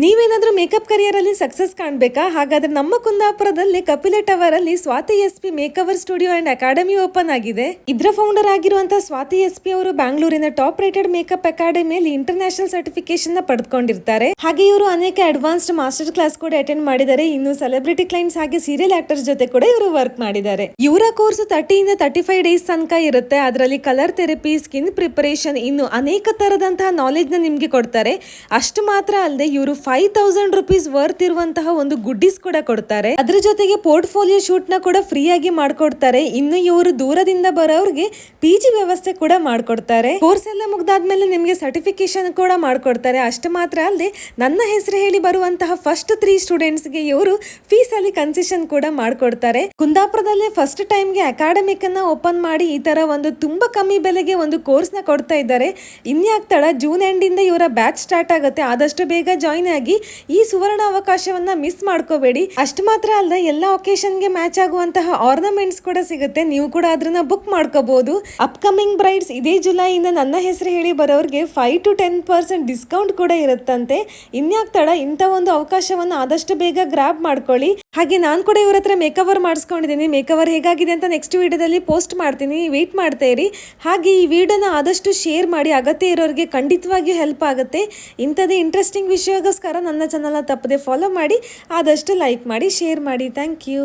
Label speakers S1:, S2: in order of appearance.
S1: ನೀವೇನಾದ್ರೂ makeup career ಅಲ್ಲಿ success ಕಾಣಬೇಕಾ? ಹಾಗಾದ್ರೆ ನಮ್ಮ ಕುಂದಾಪುರದಲ್ಲಿ ಕಪಿಲ ಟವರ್ ಅಲ್ಲಿ Swati S P makeover studio and academy open ಆಗಿದೆ. ಇದರ ಫೌಂಡರ್ ಆಗಿರುವಂತಹ ಸ್ವಾತಿ ಎಸ್.ಪಿ ಅವರು ಬ್ಯಾಂಗ್ಳೂರಿನ ಟಾಪ್ ರೇಟೆಡ್ ಮೇಕಪ್ ಅಕಾಡೆಮಿಯಲ್ಲಿ ಇಂಟರ್ನ್ಯಾಷನಲ್ ಸರ್ಟಿಫಿಕೇಶನ್ ನ ಪಡೆದುಕೊಂಡಿರ್ತಾರೆ. ಹಾಗೆ ಇವರು ಅನೇಕ ಅಡ್ವಾನ್ಸ್ಡ್ ಮಾಸ್ಟರ್ ಕ್ಲಾಸ್ ಕೂಡ ಅಟೆಂಡ್ ಮಾಡಿದ್ದಾರೆ. ಇನ್ನು ಸೆಲೆಬ್ರಿಟಿ ಕ್ಲೈಂಟ್ಸ್ ಹಾಗೆ ಸೀರಿಯಲ್ ಆಕ್ಟರ್ಸ್ ಜೊತೆ ಕೂಡ ಇವರು ವರ್ಕ್ ಮಾಡಿದ್ದಾರೆ. ಇವರ ಕೋರ್ಸ್ 30 ಇಂದ 35 ಡೇಸ್ ತನಕ ಇರುತ್ತೆ. ಅದರಲ್ಲಿ ಕಲರ್ ಥೆರಪಿ, ಸ್ಕಿನ್ ಪ್ರಿಪರೇಷನ್, ಇನ್ನು ಅನೇಕ ತರದಂತಹ ನಾಲೆಜ್ ನ ನಿಮ್ಗೆ ಕೊಡ್ತಾರೆ. ಅಷ್ಟು ಮಾತ್ರ ಅಲ್ಲದೆ ಇವರು 5000 ರುಪೀಸ್ ವರ್ತ್ ಇರುವಂತಹ ಒಂದು ಗುಡ್ಡೀಸ್ ಕೂಡ ಕೊಡ್ತಾರೆ. ಅದ್ರ ಜೊತೆಗೆ ಪೋರ್ಟ್ಫೋಲಿಯೋ ಶೂಟ್ ನ ಕೂಡ ಫ್ರೀ ಆಗಿ ಮಾಡ್ಕೊಡ್ತಾರೆ. ಇನ್ನು ಇವರು ದೂರದಿಂದ ಬರೋರಿಗೆ ಪಿಜಿ ವ್ಯವಸ್ಥೆ ಕೂಡ ಮಾಡ್ಕೊಡ್ತಾರೆ. ಕೋರ್ಸ್ ಎಲ್ಲ ಮುಗ್ದಾದ್ಮೇಲೆ ನಿಮ್ಗೆ ಸರ್ಟಿಫಿಕೇಶನ್ ಕೂಡ ಮಾಡ್ಕೊಡ್ತಾರೆ. ಅಷ್ಟು ಮಾತ್ರ ಅಲ್ಲದೆ ನನ್ನ ಹೆಸರು ಹೇಳಿ ಬರುವಂತಹ ಫಸ್ಟ್ 3 ಸ್ಟೂಡೆಂಟ್ಸ್ ಗೆ ಇವರು ಫೀಸ್ ಅಲ್ಲಿ ಕನ್ಸೆಷನ್ ಕೂಡ ಮಾಡ್ಕೊಡ್ತಾರೆ. ಕುಂದಾಪುರದಲ್ಲೇ ಫಸ್ಟ್ ಟೈಮ್ ಗೆ ಅಕಾಡೆಮಿಕ್ ಅನ್ನ ಓಪನ್ ಮಾಡಿ ಈ ತರ ಒಂದು ತುಂಬಾ ಕಮ್ಮಿ ಬೆಲೆಗೆ ಒಂದು ಕೋರ್ಸ್ ನ ಕೊಡ್ತಾ ಇದ್ದಾರೆ. ಇನ್ಯಾಕ್ ತಡ, ಜೂನ್ ಎಂಡ್ ಇಂದ ಇವರ ಬ್ಯಾಚ್ ಸ್ಟಾರ್ಟ್ ಆಗುತ್ತೆ. ಆದಷ್ಟು ಬೇಗ ಜಾಯಿನ್ ಆಗಿ ಈ ಸುವರ್ಣ ಅವಕಾಶವನ್ನ ಮಿಸ್ ಮಾಡ್ಕೋಬೇಡಿ. ಅಷ್ಟು ಮಾತ್ರ ಅಲ್ಲದೆ ಎಲ್ಲ ಒಕೇಶನ್ ಗೆ ಮ್ಯಾಚ್ ಆಗುವಂತಹ ಆರ್ನಮೆಂಟ್ಸ್ ಕೂಡ ಸಿಗುತ್ತೆ. ನೀವು ಕೂಡ ಅದನ್ನ ಬುಕ್ ಮಾಡ್ಕೋಬಹುದು. ಅಪ್ಕಮಿಂಗ್ ಬ್ರೈಡ್ಸ್ ಇದೇ ಜುಲೈ ಇಂದ ನನ್ನ ಹೆಸರು ಹೇಳಿ ಬರೋರಿಗೆ 5 to 10% ಡಿಸ್ಕೌಂಟ್ ಕೂಡ ಇರುತ್ತಂತೆ. ಇನ್ಯಾಕ್ ತಡ, ಇಂಥ ಒಂದು ಅವಕಾಶವನ್ನ ಆದಷ್ಟು ಬೇಗ ಗ್ರಾಬ್ ಮಾಡ್ಕೊಳ್ಳಿ. ಹಾಗೆ ನಾನು ಕೂಡ ಇವ್ರ ಹತ್ರ ಮೇಕವರ್ ಮಾಡಿಸ್ಕೊಂಡಿದ್ದೀನಿ. ಮೇಕವರ್ ಹೇಗಾಗಿದೆ ಅಂತ ನೆಕ್ಸ್ಟ್ ವಿಡಿಯೋದಲ್ಲಿ ಪೋಸ್ಟ್ ಮಾಡ್ತೀನಿ, ವೇಟ್ ಮಾಡ್ತಾ ಇರಿ. ಹಾಗೆ ಈ ವಿಡಿಯೋನ ಆದಷ್ಟು ಶೇರ್ ಮಾಡಿ, ಅಗತ್ಯ ಇರೋರಿಗೆ ಖಂಡಿತವಾಗಿಯೂ ಹೆಲ್ಪ್ ಆಗುತ್ತೆ. ಇಂಥದ್ದೇ ಇಂಟ್ರೆಸ್ಟಿಂಗ್ ವಿಷಯಗೋಸ್ಕರ ನನ್ನ ಚಾನಲ್ನ ತಪ್ಪದೆ ಫಾಲೋ ಮಾಡಿ, ಆದಷ್ಟು ಲೈಕ್ ಮಾಡಿ, ಶೇರ್ ಮಾಡಿ. Thank you.